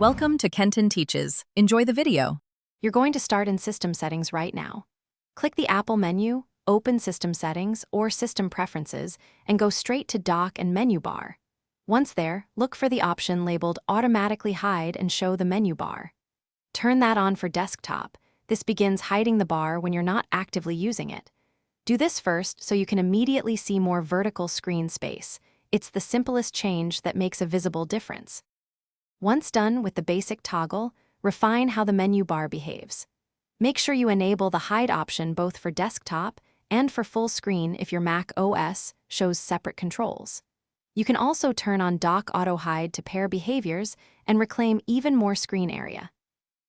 Welcome to Kenton Teaches. Enjoy the video. You're going to start in System Settings right now. Click the Apple menu, open System Settings or System Preferences, and go straight to Dock and Menu Bar. Once there, look for the option labeled Automatically Hide and Show the Menu Bar. Turn that on for desktop. This begins hiding the bar when you're not actively using it. Do this first so you can immediately see more vertical screen space. It's the simplest change that makes a visible difference. Once done with the basic toggle, refine how the menu bar behaves. Make sure you enable the hide option both for desktop and for full screen if your macOS shows separate controls. You can also turn on Dock Auto Hide to pair behaviors and reclaim even more screen area.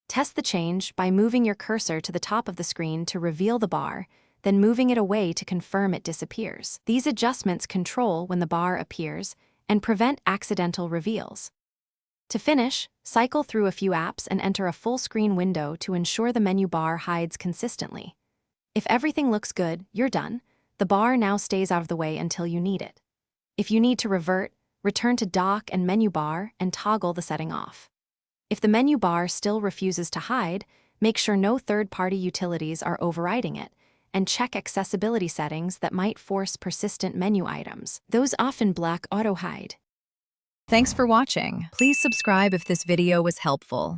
Test the change by moving your cursor to the top of the screen to reveal the bar, then moving it away to confirm it disappears. These adjustments control when the bar appears and prevent accidental reveals. To finish, cycle through a few apps and enter a full-screen window to ensure the menu bar hides consistently. If everything looks good, you're done. The bar now stays out of the way until you need it. If you need to revert, return to Dock and Menu Bar and toggle the setting off. If the menu bar still refuses to hide, make sure no third-party utilities are overriding it, and check accessibility settings that might force persistent menu items. Those often block auto hide. Thanks for watching. Please subscribe if this video was helpful.